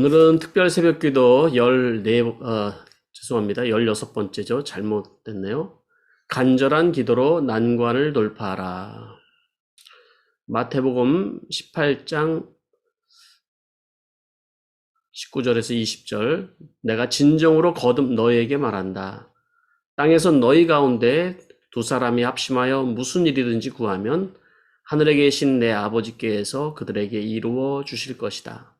오늘은 특별 새벽기도 16번째죠. 잘못됐네요. 간절한 기도로 난관을 돌파하라. 마태복음 18장 19절에서 20절. 내가 진정으로 거듭 너희에게 말한다. 땅에서 너희 가운데 두 사람이 합심하여 무슨 일이든지 구하면 하늘에 계신 내 아버지께서 그들에게 이루어 주실 것이다.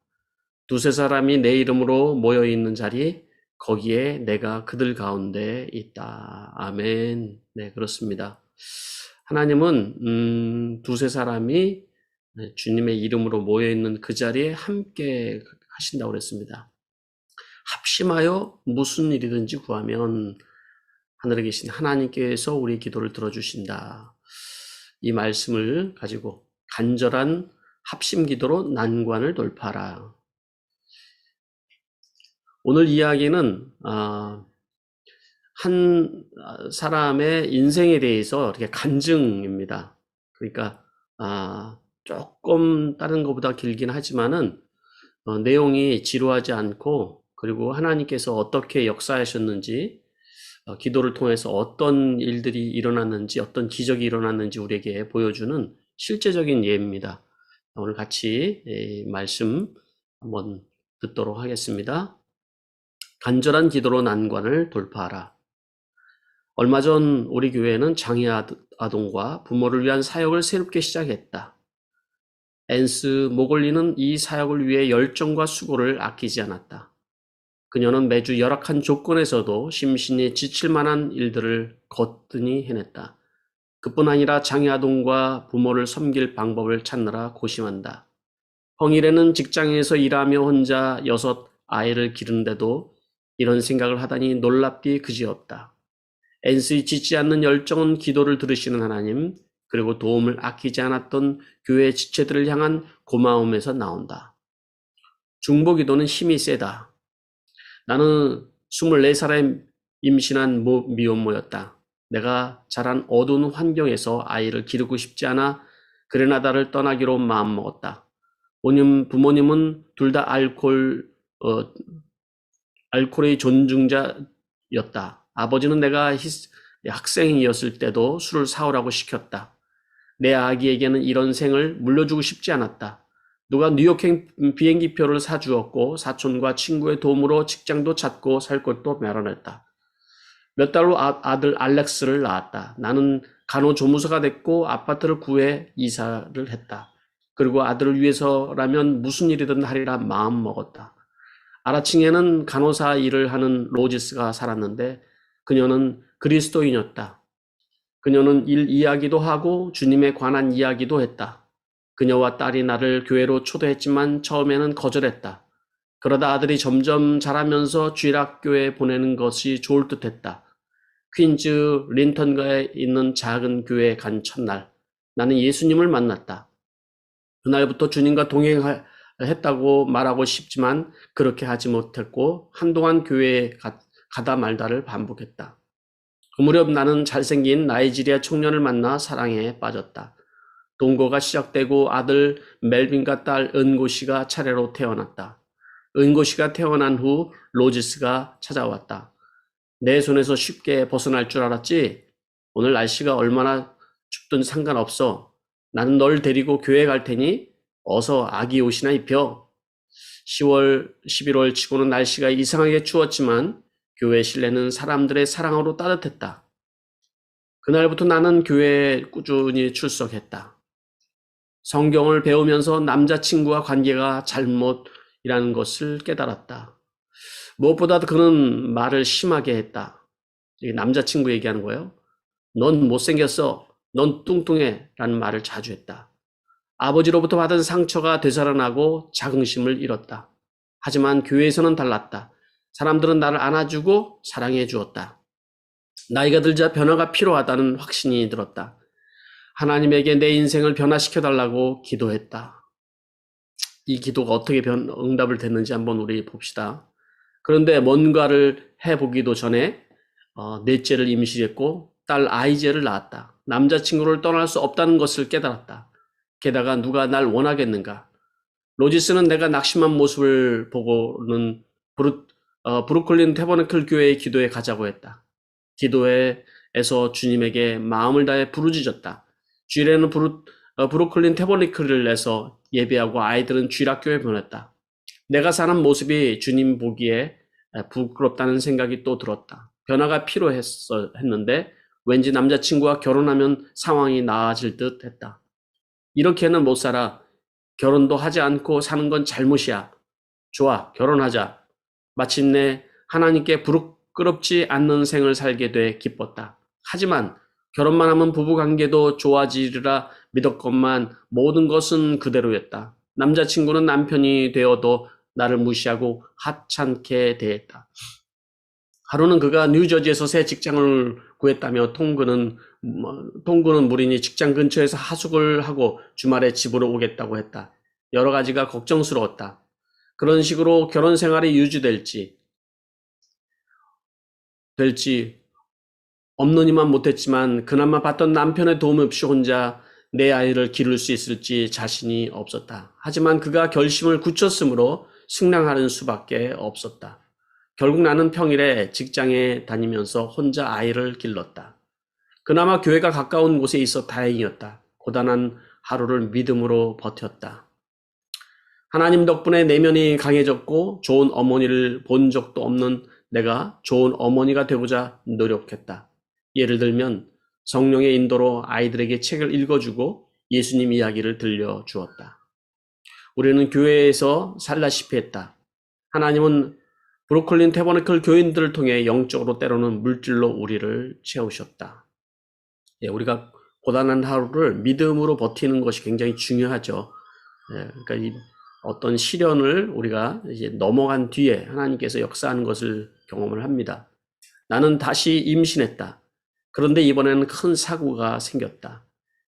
두세 사람이 내 이름으로 모여 있는 자리, 거기에 내가 그들 가운데 있다. 아멘. 네, 그렇습니다. 하나님은 두세 사람이 주님의 이름으로 모여 있는 그 자리에 함께 하신다고 그랬습니다. 합심하여 무슨 일이든지 구하면 하늘에 계신 하나님께서 우리 기도를 들어주신다. 이 말씀을 가지고 간절한 합심 기도로 난관을 돌파하라. 오늘 이야기는 한 사람의 인생에 대해서 이렇게 간증입니다. 그러니까 조금 다른 것보다 길긴 하지만은 내용이 지루하지 않고, 그리고 하나님께서 어떻게 역사하셨는지, 기도를 통해서 어떤 일들이 일어났는지, 어떤 기적이 일어났는지 우리에게 보여주는 실제적인 예입니다. 오늘 같이 말씀 한번 듣도록 하겠습니다. 간절한 기도로 난관을 돌파하라. 얼마 전 우리 교회는 장애 아동과 부모를 위한 사역을 새롭게 시작했다. 앤스 모골리는 이 사역을 위해 열정과 수고를 아끼지 않았다. 그녀는 매주 열악한 조건에서도 심신이 지칠 만한 일들을 거뜬히 해냈다. 그뿐 아니라 장애 아동과 부모를 섬길 방법을 찾느라 고심한다. 평일에는 직장에서 일하며 혼자 6 아이를 기르는데도 이런 생각을 하다니 놀랍기 그지없다. 앤스의 짓지 않는 열정은 기도를 들으시는 하나님, 그리고 도움을 아끼지 않았던 교회 지체들을 향한 고마움에서 나온다. 중보기도는 힘이 세다. 나는 24살에 임신한 미혼모였다. 내가 자란 어두운 환경에서 아이를 기르고 싶지 않아 그레나다를 떠나기로 마음먹었다. 부모님은 둘 다 알코올의 존중자였다. 아버지는 내가 학생이었을 때도 술을 사오라고 시켰다. 내 아기에게는 이런 생을 물려주고 싶지 않았다. 누가 뉴욕행 비행기표를 사주었고 사촌과 친구의 도움으로 직장도 찾고 살 것도 마련했다. 몇 달 후 아들 알렉스를 낳았다. 나는 간호조무사가 됐고 아파트를 구해 이사를 했다. 그리고 아들을 위해서라면 무슨 일이든 하리라 마음먹었다. 아라칭에는 간호사 일을 하는 로지스가 살았는데 그녀는 그리스도인이었다. 그녀는 일 이야기도 하고 주님에 관한 이야기도 했다. 그녀와 딸이 나를 교회로 초대했지만 처음에는 거절했다. 그러다 아들이 점점 자라면서 주일학교에 보내는 것이 좋을 듯했다. 퀸즈 린턴가에 있는 작은 교회에 간 첫날, 나는 예수님을 만났다. 그날부터 주님과 동행했다고 말하고 싶지만 그렇게 하지 못했고 한동안 교회에 가다 말다를 반복했다. 그 무렵 나는 잘생긴 나이지리아 청년을 만나 사랑에 빠졌다. 동거가 시작되고 아들 멜빈과 딸 은고씨가 차례로 태어났다. 은고씨가 태어난 후 로지스가 찾아왔다. 내 손에서 쉽게 벗어날 줄 알았지? 오늘 날씨가 얼마나 춥든 상관없어. 나는 널 데리고 교회 갈 테니 어서 아기 옷이나 입혀. 10월, 11월 치고는 날씨가 이상하게 추웠지만 교회 실내는 사람들의 사랑으로 따뜻했다. 그날부터 나는 교회에 꾸준히 출석했다. 성경을 배우면서 남자친구와 관계가 잘못이라는 것을 깨달았다. 무엇보다도 그는 말을 심하게 했다. 이게 남자친구 얘기하는 거예요. 넌 못생겼어. 넌 뚱뚱해. 라는 말을 자주 했다. 아버지로부터 받은 상처가 되살아나고 자긍심을 잃었다. 하지만 교회에서는 달랐다. 사람들은 나를 안아주고 사랑해 주었다. 나이가 들자 변화가 필요하다는 확신이 들었다. 하나님에게 내 인생을 변화시켜달라고 기도했다. 이 기도가 어떻게 응답을 됐는지 한번 우리 봅시다. 그런데 뭔가를 해보기도 전에 넷째를 임신했고 딸 아이제를 낳았다. 남자친구를 떠날 수 없다는 것을 깨달았다. 게다가 누가 날 원하겠는가? 로지스는 내가 낙심한 모습을 보고는 브루클린 태버너클 교회의 기도에 가자고 했다. 기도회에서 주님에게 마음을 다해 부르짖었다. 주일에는 브루클린 태버너클을 내서 예배하고 아이들은 주일학교에 보냈다. 내가 사는 모습이 주님 보기에 부끄럽다는 생각이 또 들었다. 변화가 필요했는데 왠지 남자친구와 결혼하면 상황이 나아질 듯 했다. 이렇게는 못 살아. 결혼도 하지 않고 사는 건 잘못이야. 좋아, 결혼하자. 마침내 하나님께 부끄럽지 않는 생을 살게 돼 기뻤다. 하지만 결혼만 하면 부부관계도 좋아지리라 믿었건만 모든 것은 그대로였다. 남자친구는 남편이 되어도 나를 무시하고 하찮게 대했다. 하루는 그가 뉴저지에서 새 직장을 구했다며 통근은 무리니 직장 근처에서 하숙을 하고 주말에 집으로 오겠다고 했다. 여러 가지가 걱정스러웠다. 그런 식으로 결혼 생활이 유지될지 없느니만 못했지만 그나마 받던 남편의 도움 없이 혼자 내 아이를 기를 수 있을지 자신이 없었다. 하지만 그가 결심을 굳혔으므로 승낙하는 수밖에 없었다. 결국 나는 평일에 직장에 다니면서 혼자 아이를 길렀다. 그나마 교회가 가까운 곳에 있어 다행이었다. 고단한 하루를 믿음으로 버텼다. 하나님 덕분에 내면이 강해졌고 좋은 어머니를 본 적도 없는 내가 좋은 어머니가 되고자 노력했다. 예를 들면 성령의 인도로 아이들에게 책을 읽어주고 예수님 이야기를 들려주었다. 우리는 교회에서 살다시피 했다. 하나님은 브루클린 태버너클 교인들을 통해 영적으로 때로는 물질로 우리를 채우셨다. 우리가 고단한 하루를 믿음으로 버티는 것이 굉장히 중요하죠. 그러니까 어떤 시련을 우리가 이제 넘어간 뒤에 하나님께서 역사하는 것을 경험을 합니다. 나는 다시 임신했다. 그런데 이번에는 큰 사고가 생겼다.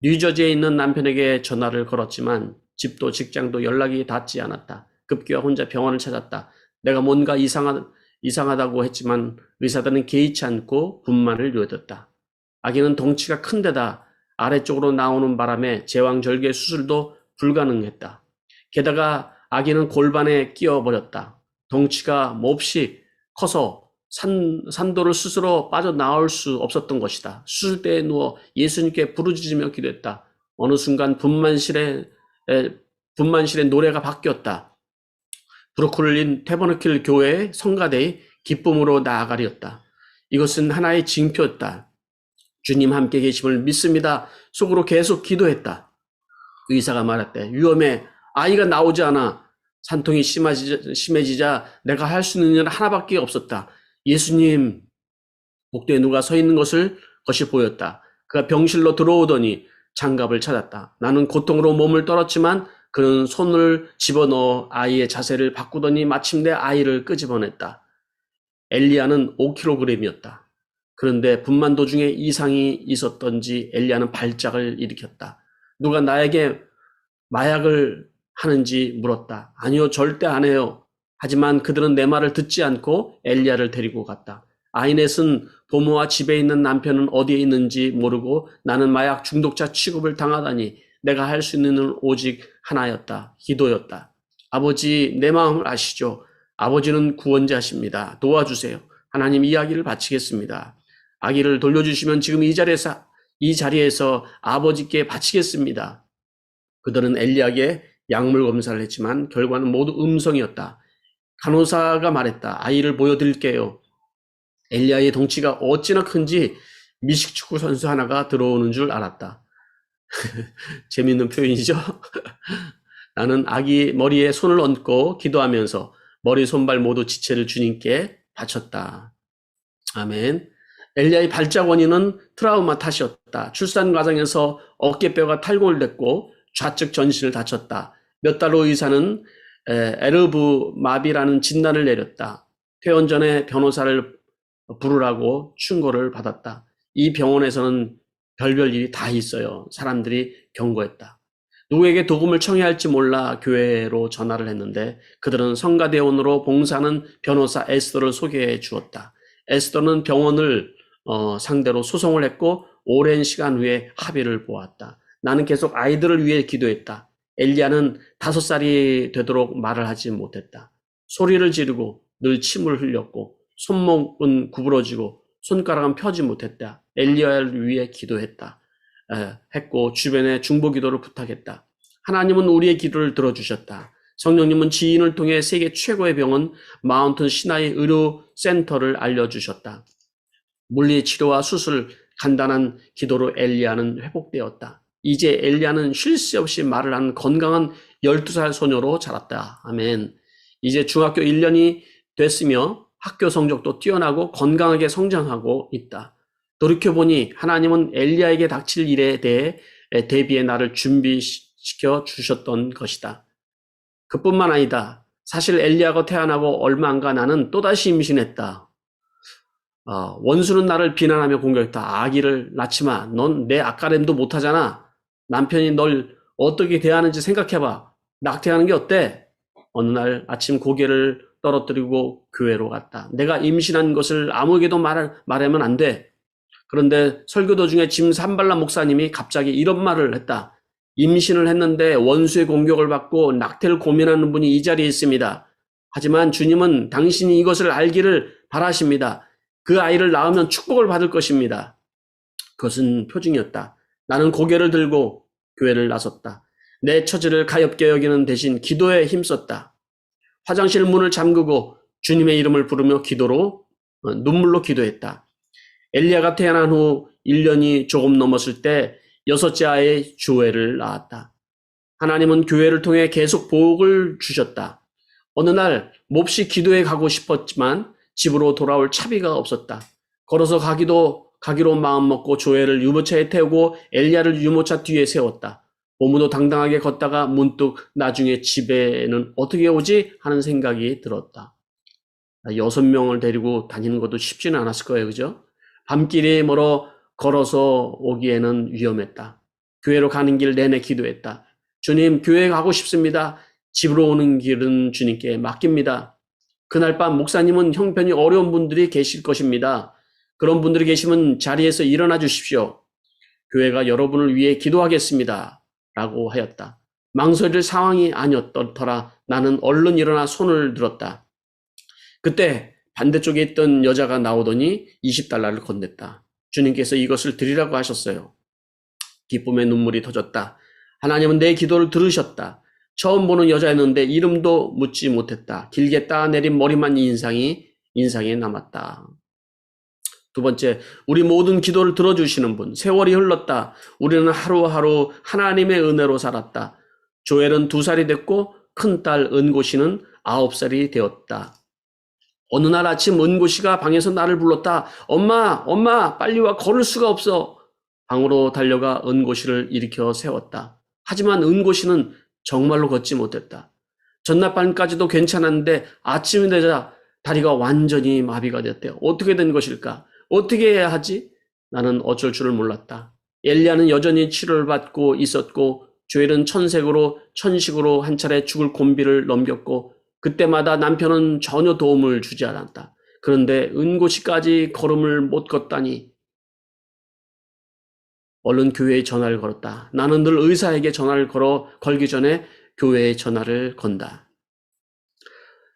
뉴저지에 있는 남편에게 전화를 걸었지만 집도 직장도 연락이 닿지 않았다. 급기야 혼자 병원을 찾았다. 내가 뭔가 이상하다고 했지만 의사들은 개의치 않고 분만을 요했다. 아기는 덩치가 큰 데다 아래쪽으로 나오는 바람에 제왕절개 수술도 불가능했다. 게다가 아기는 골반에 끼어버렸다. 덩치가 몹시 커서 산도를 스스로 빠져나올 수 없었던 것이다. 수술대에 누워 예수님께 부르짖으며 기도했다. 어느 순간 분만실의 노래가 바뀌었다. 브루클린 태버너클 교회의 성가대의 기쁨으로 나아가리었다. 이것은 하나의 징표였다. 주님 함께 계심을 믿습니다. 속으로 계속 기도했다. 의사가 말했대. 위험해. 아이가 나오지 않아. 산통이 심해지자 내가 할 수 있는 일은 하나밖에 없었다. 예수님, 복도에 누가 서 있는 것이 보였다. 그가 병실로 들어오더니 장갑을 찾았다. 나는 고통으로 몸을 떨었지만 그는 손을 집어넣어 아이의 자세를 바꾸더니 마침내 아이를 끄집어냈다. 엘리야는 5kg이었다. 그런데 분만 도중에 이상이 있었던지 엘리야는 발작을 일으켰다. 누가 나에게 마약을 하는지 물었다. 아니요, 절대 안 해요. 하지만 그들은 내 말을 듣지 않고 엘리야를 데리고 갔다. 아이넷은 부모와 집에 있는 남편은 어디에 있는지 모르고 나는 마약 중독자 취급을 당하다니 내가 할 수 있는 일은 오직 하나였다. 기도였다. 아버지, 내 마음을 아시죠? 아버지는 구원자십니다. 도와주세요. 하나님 이야기를 바치겠습니다. 아기를 돌려주시면 지금 이 자리에서 아버지께 바치겠습니다. 그들은 엘리야에게 약물 검사를 했지만 결과는 모두 음성이었다. 간호사가 말했다. 아이를 보여드릴게요. 엘리야의 덩치가 어찌나 큰지 미식축구 선수 하나가 들어오는 줄 알았다. 재밌는 표현이죠? 나는 아기 머리에 손을 얹고 기도하면서 머리 손발 모두 지체를 주님께 바쳤다. 아멘. 엘리야의 발작 원인은 트라우마 탓이었다. 출산 과정에서 어깨뼈가 탈골 됐고 좌측 전신을 다쳤다. 몇 달 후 의사는 에르브 마비라는 진단을 내렸다. 퇴원 전에 변호사를 부르라고 충고를 받았다. 이 병원에서는 별별 일이 다 있어요. 사람들이 경고했다. 누구에게 도움을 청해야 할지 몰라 교회로 전화를 했는데 그들은 성가대원으로 봉사하는 변호사 에스더를 소개해 주었다. 에스더는 병원을 상대로 소송을 했고 오랜 시간 후에 합의를 보았다. 나는 계속 아이들을 위해 기도했다. 엘리야는 5살이 되도록 말을 하지 못했다. 소리를 지르고 늘 침을 흘렸고 손목은 구부러지고 손가락은 펴지 못했다. 엘리야를 위해 기도했다. 했고 주변에 중보기도를 부탁했다. 하나님은 우리의 기도를 들어주셨다. 성령님은 지인을 통해 세계 최고의 병원 마운튼 시나이 의료센터를 알려주셨다. 물리치료와 수술, 간단한 기도로 엘리야는 회복되었다. 이제 엘리야는 쉴 새 없이 말을 하는 건강한 12살 소녀로 자랐다. 아멘. 이제 중학교 1년이 됐으며 학교 성적도 뛰어나고 건강하게 성장하고 있다. 돌이켜보니 하나님은 엘리야에게 닥칠 일에 대해 대비해 나를 준비시켜 주셨던 것이다. 그뿐만 아니다. 사실 엘리야가 태어나고 얼마 안 가 나는 또다시 임신했다. 원수는 나를 비난하며 공격했다. 아기를 낳지마. 넌 내 앞가림도 못하잖아. 남편이 널 어떻게 대하는지 생각해봐. 낙태하는 게 어때? 어느 날 아침 고개를 떨어뜨리고 교회로 갔다. 내가 임신한 것을 아무에게도 말하면 안 돼. 그런데 설교 도중에 짐 산발라 목사님이 갑자기 이런 말을 했다. 임신을 했는데 원수의 공격을 받고 낙태를 고민하는 분이 이 자리에 있습니다. 하지만 주님은 당신이 이것을 알기를 바라십니다. 그 아이를 낳으면 축복을 받을 것입니다. 그것은 표징이었다. 나는 고개를 들고 교회를 나섰다. 내 처지를 가엾게 여기는 대신 기도에 힘썼다. 화장실 문을 잠그고 주님의 이름을 부르며 눈물로 기도했다. 엘리야가 태어난 후 1년이 조금 넘었을 때 6째 아이 조엘을 낳았다. 하나님은 교회를 통해 계속 복을 주셨다. 어느 날 몹시 기도에 가고 싶었지만 집으로 돌아올 차비가 없었다. 걸어서 가기로 마음먹고 조엘을 유모차에 태우고 엘리야를 유모차 뒤에 세웠다. 고무도 당당하게 걷다가 문득 나중에 집에는 어떻게 오지 하는 생각이 들었다. 6명을 데리고 다니는 것도 쉽지는 않았을 거예요. 그죠? 밤길이 멀어 걸어서 오기에는 위험했다. 교회로 가는 길 내내 기도했다. 주님, 교회 가고 싶습니다. 집으로 오는 길은 주님께 맡깁니다. 그날 밤 목사님은 형편이 어려운 분들이 계실 것입니다. 그런 분들이 계시면 자리에서 일어나 주십시오. 교회가 여러분을 위해 기도하겠습니다. 라고 하였다. 망설일 상황이 아니었더라. 나는 얼른 일어나 손을 들었다. 그때 반대쪽에 있던 여자가 나오더니 20달러를 건넸다. 주님께서 이것을 드리라고 하셨어요. 기쁨의 눈물이 터졌다. 하나님은 내 기도를 들으셨다. 처음 보는 여자였는데 이름도 묻지 못했다. 길게 따내린 머리만 인상에 남았다. 두 번째, 우리 모든 기도를 들어주시는 분. 세월이 흘렀다. 우리는 하루하루 하나님의 은혜로 살았다. 조엘은 2살이 됐고 큰딸 은고씨는 9살이 되었다. 어느 날 아침 은고씨가 방에서 나를 불렀다. 엄마, 빨리 와. 걸을 수가 없어. 방으로 달려가 은고씨를 일으켜 세웠다. 하지만 은고씨는 정말로 걷지 못했다. 전날 밤까지도 괜찮았는데 아침이 되자 다리가 완전히 마비가 됐대요. 어떻게 된 것일까? 어떻게 해야 하지? 나는 어쩔 줄을 몰랐다. 엘리야는 여전히 치료를 받고 있었고 조엘은 천식으로 한 차례 죽을 곤비를 넘겼고 그때마다 남편은 전혀 도움을 주지 않았다. 그런데 은고시까지 걸음을 못 걷다니. 얼른 교회에 전화를 걸었다. 나는 늘 의사에게 전화를 걸기 전에 교회에 전화를 건다.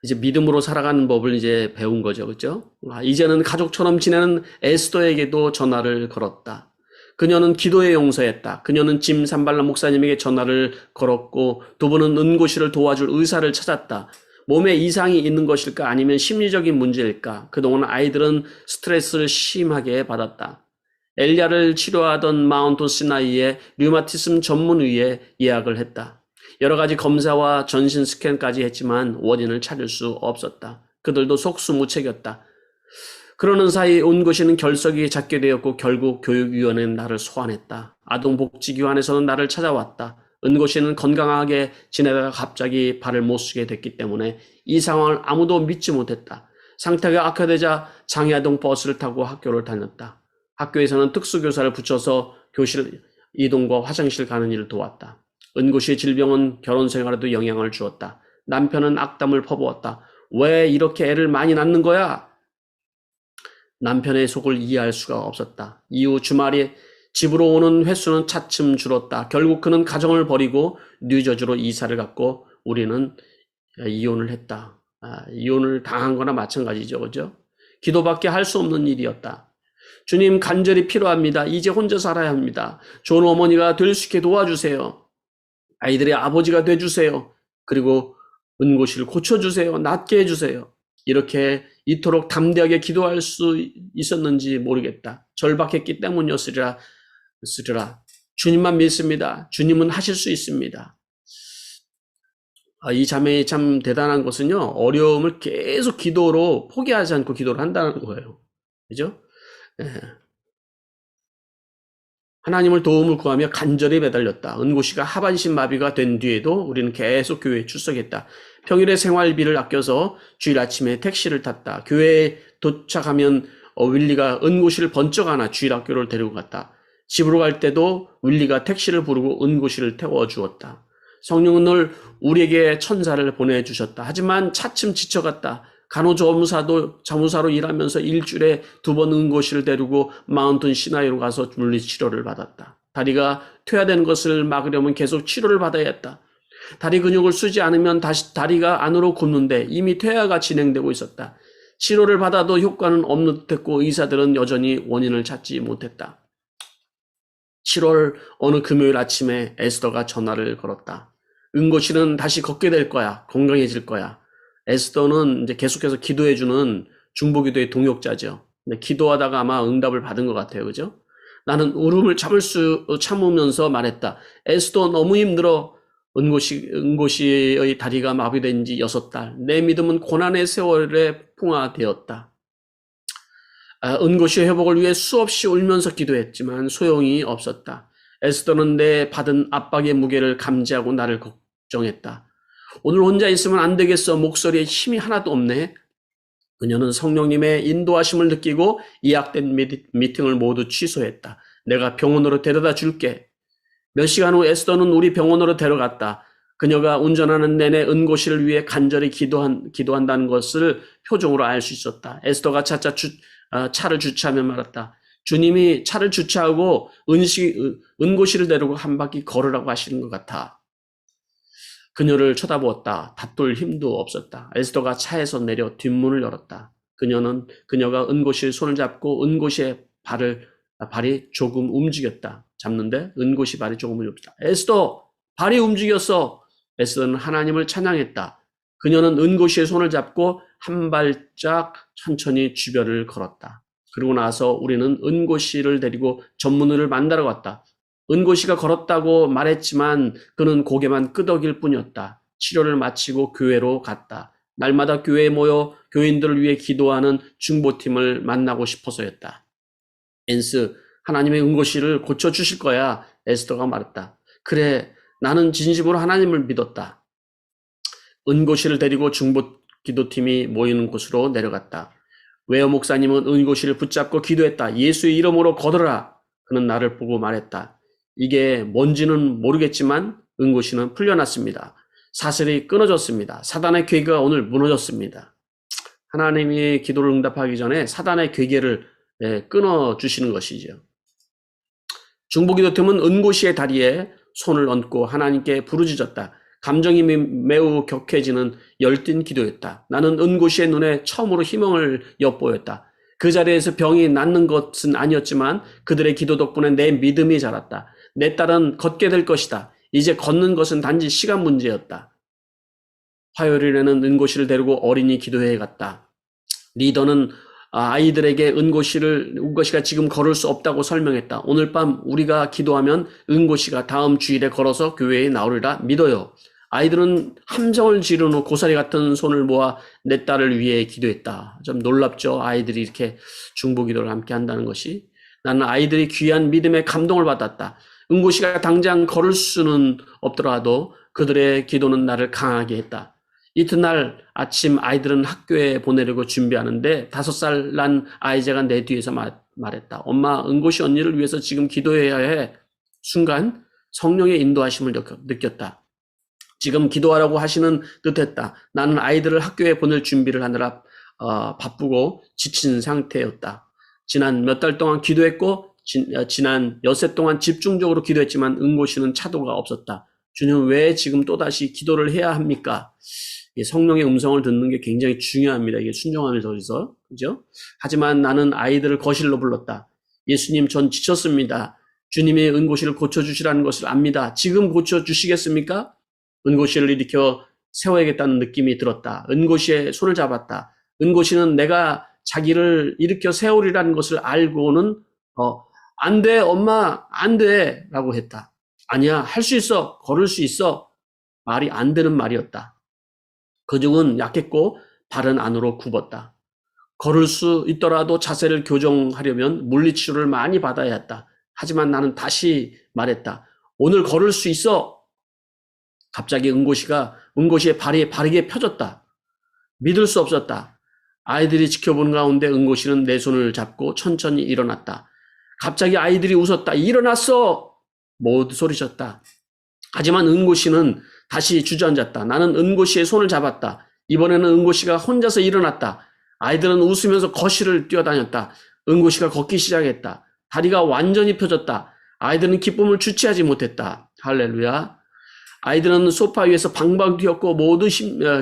이제 믿음으로 살아가는 법을 이제 배운 거죠. 그렇죠? 이제는 가족처럼 지내는 에스더에게도 전화를 걸었다. 그녀는 기도에 용서했다. 그녀는 짐 산발라 목사님에게 전화를 걸었고 두 분은 은고씨를 도와줄 의사를 찾았다. 몸에 이상이 있는 것일까 아니면 심리적인 문제일까? 그동안 아이들은 스트레스를 심하게 받았다. 엘리야를 치료하던 마운트 시나이의 류마티즘 전문의에 예약을 했다. 여러 가지 검사와 전신 스캔까지 했지만 원인을 찾을 수 없었다. 그들도 속수무책이었다. 그러는 사이 은고씨는 결석이 잦게 되었고 결국 교육위원회는 나를 소환했다. 아동복지기관에서는 나를 찾아왔다. 은고씨는 건강하게 지내다가 갑자기 발을 못 쓰게 됐기 때문에 이 상황을 아무도 믿지 못했다. 상태가 악화되자 장애아동 버스를 타고 학교를 다녔다. 학교에서는 특수교사를 붙여서 교실 이동과 화장실 가는 일을 도왔다. 은고씨의 질병은 결혼 생활에도 영향을 주었다. 남편은 악담을 퍼부었다. 왜 이렇게 애를 많이 낳는 거야? 남편의 속을 이해할 수가 없었다. 이후 주말에 집으로 오는 횟수는 차츰 줄었다. 결국 그는 가정을 버리고 뉴저지로 이사를 갔고 우리는 이혼을 했다. 이혼을 당한 거나 마찬가지죠. 그죠? 기도밖에 할 수 없는 일이었다. 주님 간절히 필요합니다. 이제 혼자 살아야 합니다. 좋은 어머니가 될 수 있게 도와주세요. 아이들의 아버지가 돼주세요. 그리고 은고시를 고쳐주세요. 낫게 해주세요. 이렇게 이토록 담대하게 기도할 수 있었는지 모르겠다. 절박했기 때문이었으리라. 주님만 믿습니다. 주님은 하실 수 있습니다. 이 자매이 참 대단한 것은요, 어려움을 계속 기도로 포기하지 않고 기도를 한다는 거예요. 그죠? 예. 하나님을 도움을 구하며 간절히 매달렸다. 은고씨가 하반신 마비가 된 뒤에도 우리는 계속 교회에 출석했다. 평일에 생활비를 아껴서 주일 아침에 택시를 탔다. 교회에 도착하면 윌리가 은고씨를 번쩍 안아 주일 학교를 데리고 갔다. 집으로 갈 때도 윌리가 택시를 부르고 은고씨를 태워주었다. 성령은 늘 우리에게 천사를 보내주셨다. 하지만 차츰 지쳐갔다. 간호조무사로 일하면서 일주일에 2번 은고씨를 데리고 마운틴 시나이로 가서 물리치료를 받았다. 다리가 퇴화되는 것을 막으려면 계속 치료를 받아야 했다. 다리 근육을 쓰지 않으면 다시 다리가 안으로 굽는데 이미 퇴화가 진행되고 있었다. 치료를 받아도 효과는 없는 듯했고 의사들은 여전히 원인을 찾지 못했다. 7월 어느 금요일 아침에 에스더가 전화를 걸었다. 은고씨는 다시 걷게 될 거야. 건강해질 거야. 에스더는 이제 계속해서 기도해주는 중보기도의 동역자죠. 근데 기도하다가 아마 응답을 받은 것 같아요. 그죠? 나는 울음을 참으면서 말했다. 에스더 너무 힘들어. 은고씨의 다리가 마비된 지 6달. 내 믿음은 고난의 세월에 풍화되었다. 은고씨의 회복을 위해 수없이 울면서 기도했지만 소용이 없었다. 에스더는 내 받은 압박의 무게를 감지하고 나를 걱정했다. 오늘 혼자 있으면 안 되겠어. 목소리에 힘이 하나도 없네. 그녀는 성령님의 인도하심을 느끼고 예약된 미팅을 모두 취소했다. 내가 병원으로 데려다 줄게. 몇 시간 후 에스더는 우리 병원으로 데려갔다. 그녀가 운전하는 내내 은고씨를 위해 간절히 기도한다는 것을 표정으로 알 수 있었다. 에스더가 차를 주차하며 말했다. 주님이 차를 주차하고 은고씨를 데리고 한 바퀴 걸으라고 하시는 것 같아. 그녀를 쳐다보았다. 다툴 힘도 없었다. 에스더가 차에서 내려 뒷문을 열었다. 그녀가 은고씨의 손을 잡고 은고씨의 발이 조금 움직였다. 잡는데 은고씨 발이 조금 움직였다. 에스더! 발이 움직였어! 에스더는 하나님을 찬양했다. 그녀는 은고씨의 손을 잡고 한 발짝 천천히 주변을 걸었다. 그리고 나서 우리는 은고씨를 데리고 전문의를 만나러 갔다. 은고씨가 걸었다고 말했지만 그는 고개만 끄덕일 뿐이었다. 치료를 마치고 교회로 갔다. 날마다 교회에 모여 교인들을 위해 기도하는 중보팀을 만나고 싶어서였다. 엔스, 하나님의 은고씨를 고쳐주실 거야. 에스더가 말했다. 그래, 나는 진심으로 하나님을 믿었다. 은고씨를 데리고 중보기도팀이 모이는 곳으로 내려갔다. 외어 목사님은 은고씨를 붙잡고 기도했다. 예수의 이름으로 거들어라. 그는 나를 보고 말했다. 이게 뭔지는 모르겠지만 은고씨는 풀려났습니다. 사슬이 끊어졌습니다. 사단의 괴계가 오늘 무너졌습니다. 하나님이 기도를 응답하기 전에 사단의 괴계를 끊어주시는 것이죠. 중보기도팀은 은고씨의 다리에 손을 얹고 하나님께 부르짖었다. 감정이 매우 격해지는 열띤 기도였다. 나는 은고씨의 눈에 처음으로 희망을 엿보였다. 그 자리에서 병이 낫는 것은 아니었지만 그들의 기도 덕분에 내 믿음이 자랐다. 내 딸은 걷게 될 것이다. 이제 걷는 것은 단지 시간 문제였다. 화요일에는 은고씨를 데리고 어린이 기도회에 갔다. 리더는 아이들에게 은고씨가 지금 걸을 수 없다고 설명했다. 오늘 밤 우리가 기도하면 은고씨가 다음 주일에 걸어서 교회에 나오리라 믿어요. 아이들은 함성을 지르는 고사리 같은 손을 모아 내 딸을 위해 기도했다. 좀 놀랍죠? 아이들이 이렇게 중보기도를 함께 한다는 것이. 나는 아이들이 귀한 믿음의 감동을 받았다. 은고씨가 당장 걸을 수는 없더라도 그들의 기도는 나를 강하게 했다. 이튿날 아침 아이들은 학교에 보내려고 준비하는데 5살 난 아이제가 내 뒤에서 말했다. 엄마, 은고씨 언니를 위해서 지금 기도해야 해. 순간 성령의 인도하심을 느꼈다. 지금 기도하라고 하시는 듯했다. 나는 아이들을 학교에 보낼 준비를 하느라 바쁘고 지친 상태였다. 지난 몇 달 동안 기도했고 지난 엿새 동안 집중적으로 기도했지만 은고시는 차도가 없었다. 주님 왜 지금 또다시 기도를 해야 합니까? 성령의 음성을 듣는 게 굉장히 중요합니다. 이게 순종하면서 어디서 그죠? 하지만 나는 아이들을 거실로 불렀다. 예수님 전 지쳤습니다. 주님이 은고시를 고쳐주시라는 것을 압니다. 지금 고쳐주시겠습니까? 은고시를 일으켜 세워야겠다는 느낌이 들었다. 은고시의 손을 잡았다. 은고시는 내가 자기를 일으켜 세우리라는 것을 알고는 안 돼, 엄마, 안 돼, 라고 했다. 아니야, 할 수 있어, 걸을 수 있어. 말이 안 되는 말이었다. 근육은 약했고 발은 안으로 굽었다. 걸을 수 있더라도 자세를 교정하려면 물리치료를 많이 받아야 했다. 하지만 나는 다시 말했다. 오늘 걸을 수 있어. 갑자기 은고시의 발이 바르게 펴졌다. 믿을 수 없었다. 아이들이 지켜보는 가운데 은고시는 내 손을 잡고 천천히 일어났다. 갑자기 아이들이 웃었다. 일어났어! 모두 소리쳤다. 하지만 은고시는 다시 주저앉았다. 나는 은고시의 손을 잡았다. 이번에는 은고시가 혼자서 일어났다. 아이들은 웃으면서 거실을 뛰어다녔다. 은고시가 걷기 시작했다. 다리가 완전히 펴졌다. 아이들은 기쁨을 주체하지 못했다. 할렐루야. 아이들은 소파 위에서 방방 뛰었고 모두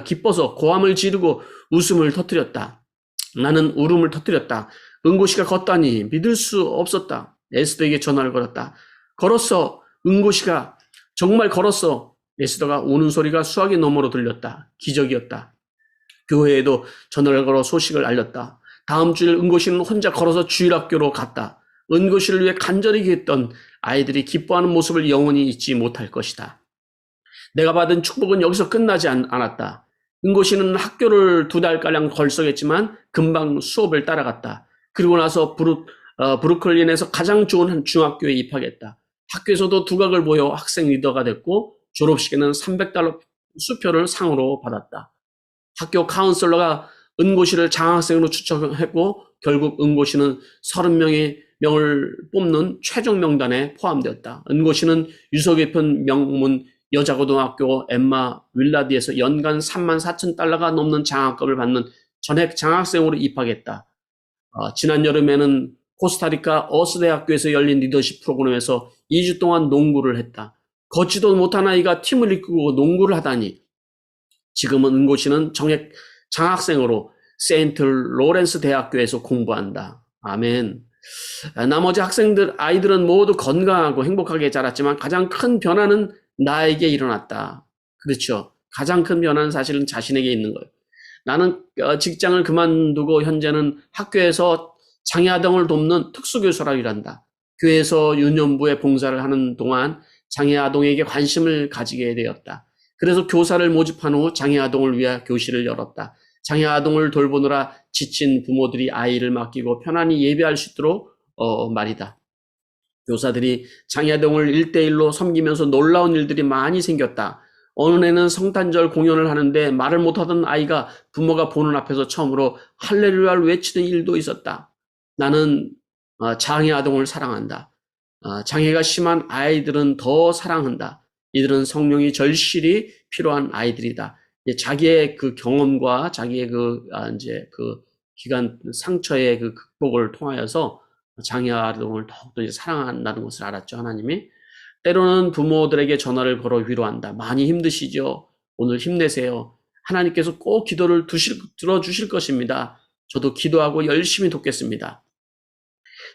기뻐서 고함을 지르고 웃음을 터뜨렸다. 나는 울음을 터뜨렸다. 은고시가 걷다니 믿을 수 없었다. 에스더에게 전화를 걸었다. 걸었어. 은고시가 정말 걸었어. 에스더가 우는 소리가 수화기 너머로 들렸다. 기적이었다. 교회에도 전화를 걸어 소식을 알렸다. 다음 주일 은고시는 혼자 걸어서 주일학교로 갔다. 은고시를 위해 간절히 기도했던 아이들이 기뻐하는 모습을 영원히 잊지 못할 것이다. 내가 받은 축복은 여기서 끝나지 않았다. 은고시는 학교를 2달가량 걸썩했지만 금방 수업을 따라갔다. 그리고 나서 브루클린에서 가장 좋은 한 중학교에 입학했다. 학교에서도 두각을 보여 학생 리더가 됐고 졸업식에는 $300 수표를 상으로 받았다. 학교 카운슬러가 은고시를 장학생으로 추천했고 결국 은고시는 30명을 뽑는 최종 명단에 포함되었다. 은고시는 유서 깊은 명문 여자고등학교 엠마 윌라디에서 연간 $34,000가 넘는 장학금을 받는 전액 장학생으로 입학했다. 지난 여름에는 코스타리카 어스대학교에서 열린 리더십 프로그램에서 2주 동안 농구를 했다. 걷지도 못한 아이가 팀을 이끌고 농구를 하다니. 지금은 은고시는 정액 장학생으로 세인트 로렌스 대학교에서 공부한다. 아멘. 나머지 아이들은 모두 건강하고 행복하게 자랐지만 가장 큰 변화는 나에게 일어났다. 그렇죠. 가장 큰 변화는 사실은 자신에게 있는 거예요. 나는 직장을 그만두고 현재는 학교에서 장애아동을 돕는 특수교사로 일한다. 교회에서 유년부에 봉사를 하는 동안 장애아동에게 관심을 가지게 되었다. 그래서 교사를 모집한 후 장애아동을 위해 교실을 열었다. 장애아동을 돌보느라 지친 부모들이 아이를 맡기고 편안히 예배할 수 있도록 말이다. 교사들이 장애아동을 1대1로 섬기면서 놀라운 일들이 많이 생겼다. 어느 해는 성탄절 공연을 하는데 말을 못하던 아이가 부모가 보는 앞에서 처음으로 할렐루야를 외치는 일도 있었다. 나는 장애아동을 사랑한다. 장애가 심한 아이들은 더 사랑한다. 이들은 성령이 절실히 필요한 아이들이다. 자기의 그 경험과 자기의 이제 기간 상처의 그 극복을 통하여서 장애아동을 더욱더 사랑한다는 것을 알았죠, 하나님이. 때로는 부모들에게 전화를 걸어 위로한다. 많이 힘드시죠? 오늘 힘내세요. 하나님께서 꼭 기도를 들어주실 것입니다. 저도 기도하고 열심히 돕겠습니다.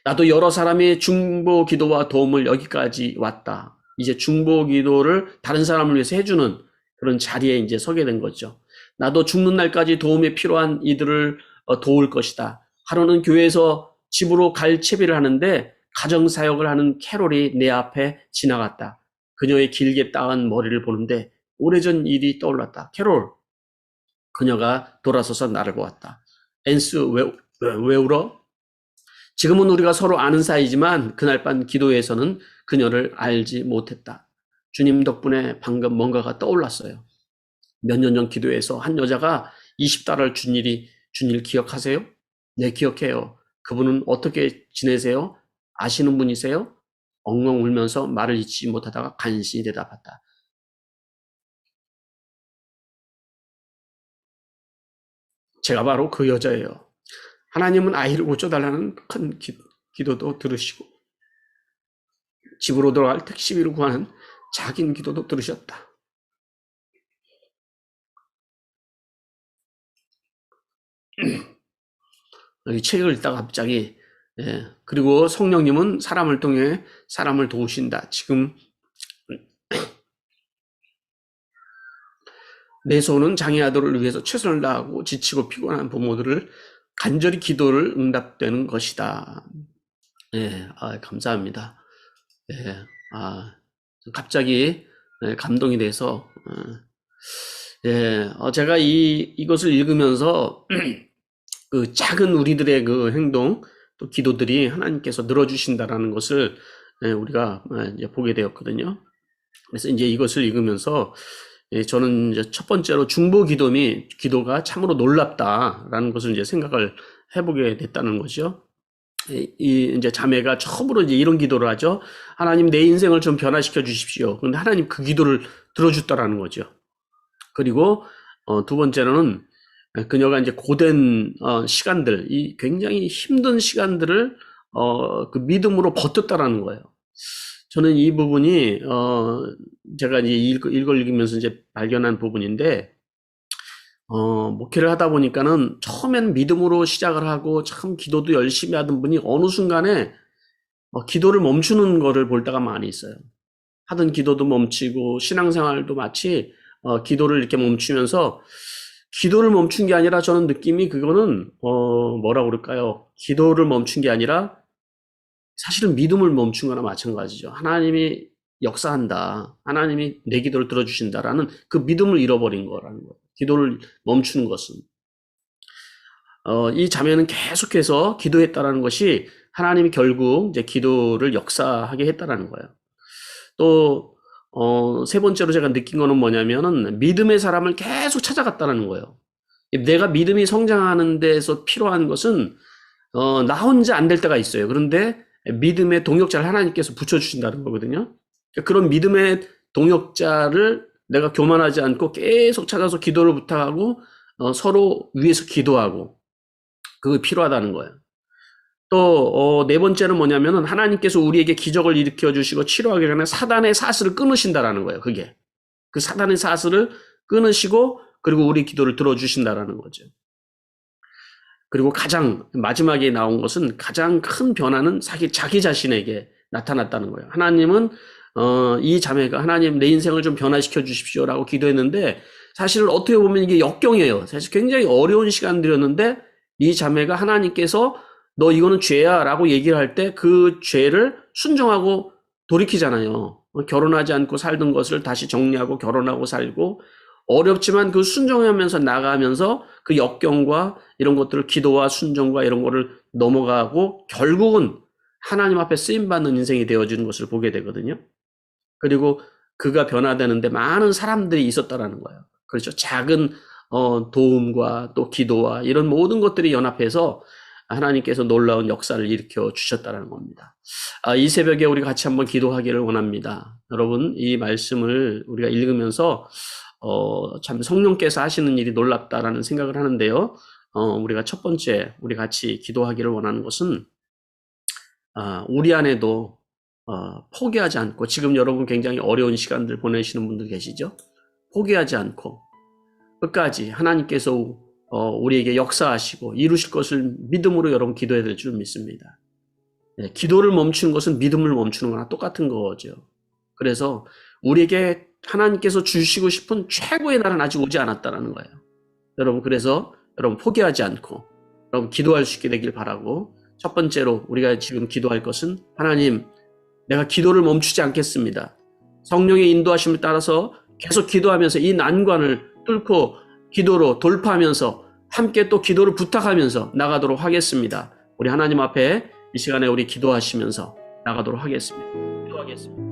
나도 여러 사람의 중보 기도와 도움을 여기까지 왔다. 이제 중보 기도를 다른 사람을 위해서 해주는 그런 자리에 이제 서게 된 거죠. 나도 죽는 날까지 도움이 필요한 이들을 도울 것이다. 하루는 교회에서 집으로 갈 채비를 하는데 가정사역을 하는 캐롤이 내 앞에 지나갔다. 그녀의 길게 따은 머리를 보는데 오래전 일이 떠올랐다. 캐롤. 그녀가 돌아서서 나를 보았다. 앤스, 왜 울어? 지금은 우리가 서로 아는 사이지만 그날 밤 기도에서는 그녀를 알지 못했다. 주님 덕분에 방금 뭔가가 떠올랐어요. 몇 년 전 기도에서 한 여자가 20달러를 준 일 기억하세요? 네, 기억해요. 그분은 어떻게 지내세요? 아시는 분이세요? 엉엉 울면서 말을 잇지 못하다가 간신히 대답했다. 제가 바로 그 여자예요. 하나님은 아이를 고쳐달라는 큰 기도도 들으시고 집으로 돌아갈 택시비를 구하는 작은 기도도 들으셨다. 이 책을 읽다가 갑자기 그리고 성령님은 사람을 통해 사람을 도우신다. 지금 내 손은 장애 아들을 위해서 최선을 다하고 지치고 피곤한 부모들을 간절히 기도를 응답되는 것이다. 감사합니다. 갑자기 감동이 돼서 제가 이것을 읽으면서 그 작은 우리들의 그 행동 또 기도들이 하나님께서 늘어주신다라는 것을 우리가 이제 보게 되었거든요. 그래서 이제 이것을 읽으면서 저는 이제 첫 번째로 중보 기도가 참으로 놀랍다라는 것을 이제 생각을 해보게 됐다는 거죠. 이제 자매가 처음으로 이제 이런 기도를 하죠. 하나님, 내 인생을 좀 변화시켜 주십시오. 그런데 하나님 그 기도를 들어줬다라는 거죠. 그리고 두 번째로는 그녀가 이제 고된 시간들, 이 굉장히 힘든 시간들을 그 믿음으로 버텼다라는 거예요. 저는 이 부분이 제가 이제 이걸 읽으면서 이제 발견한 부분인데, 목회를 하다 보니까는 처음엔 믿음으로 시작을 하고 참 기도도 열심히 하던 분이 어느 순간에 기도를 멈추는 거를 볼 때가 많이 있어요. 하던 기도도 멈추고 신앙생활도 마치 기도를 이렇게 멈추면서, 기도를 멈춘 게 아니라 저는 느낌이 그거는 뭐라 그럴까요? 기도를 멈춘 게 아니라 사실은 믿음을 멈춘 거나 마찬가지죠. 하나님이 역사한다. 하나님이 내 기도를 들어주신다라는 그 믿음을 잃어버린 거라는 거예요. 기도를 멈추는 것은. 이 자매는 계속해서 기도했다라는 것이 하나님이 결국 이제 기도를 역사하게 했다라는 거예요. 또 세 번째로 제가 느낀 거는 뭐냐면은 믿음의 사람을 계속 찾아갔다는 거예요. 내가 믿음이 성장하는 데서 필요한 것은 나 혼자 안 될 때가 있어요. 그런데 믿음의 동역자를 하나님께서 붙여주신다는 거거든요. 그런 믿음의 동역자를 내가 교만하지 않고 계속 찾아서 기도를 부탁하고 서로 위해서 기도하고, 그게 필요하다는 거예요. 또 네 번째는 뭐냐면은 하나님께서 우리에게 기적을 일으켜 주시고 치료하기 전에 사단의 사슬을 끊으신다라는 거예요. 그게 그 사단의 사슬을 끊으시고 그리고 우리 기도를 들어주신다라는 거죠. 그리고 가장 마지막에 나온 것은 가장 큰 변화는 자기 자신에게 나타났다는 거예요. 하나님은 이 자매가 하나님, 내 인생을 좀 변화시켜 주십시오라고 기도했는데, 사실 어떻게 보면 이게 역경이에요. 사실 굉장히 어려운 시간들이었는데 이 자매가 하나님께서 너 이거는 죄야 라고 얘기를 할 때 그 죄를 순종하고 돌이키잖아요. 결혼하지 않고 살던 것을 다시 정리하고 결혼하고 살고, 어렵지만 그 순종하면서 나가면서 그 역경과 이런 것들을 기도와 순종과 이런 거를 넘어가고 결국은 하나님 앞에 쓰임받는 인생이 되어지는 것을 보게 되거든요. 그리고 그가 변화되는데 많은 사람들이 있었다라는 거예요. 그렇죠. 작은 도움과 또 기도와 이런 모든 것들이 연합해서 하나님께서 놀라운 역사를 일으켜 주셨다는 겁니다. 이 새벽에 우리 같이 한번 기도하기를 원합니다. 여러분, 이 말씀을 우리가 읽으면서 참 성령께서 하시는 일이 놀랍다라는 생각을 하는데요. 우리가 첫 번째 우리 같이 기도하기를 원하는 것은 우리 안에도 포기하지 않고, 지금 여러분 굉장히 어려운 시간들 보내시는 분들 계시죠? 포기하지 않고 끝까지 하나님께서 우리에게 역사하시고 이루실 것을 믿음으로 여러분 기도해야 될 줄 믿습니다. 기도를 멈추는 것은 믿음을 멈추는 거나 똑같은 거죠. 그래서 우리에게 하나님께서 주시고 싶은 최고의 날은 아직 오지 않았다는 거예요. 여러분, 그래서 여러분 포기하지 않고 여러분 기도할 수 있게 되길 바라고, 첫 번째로 우리가 지금 기도할 것은, 하나님, 내가 기도를 멈추지 않겠습니다. 성령의 인도하심을 따라서 계속 기도하면서 이 난관을 뚫고 기도로 돌파하면서 함께 또 기도를 부탁하면서 나가도록 하겠습니다. 우리 하나님 앞에 이 시간에 우리 기도하시면서 나가도록 하겠습니다. 기도하겠습니다.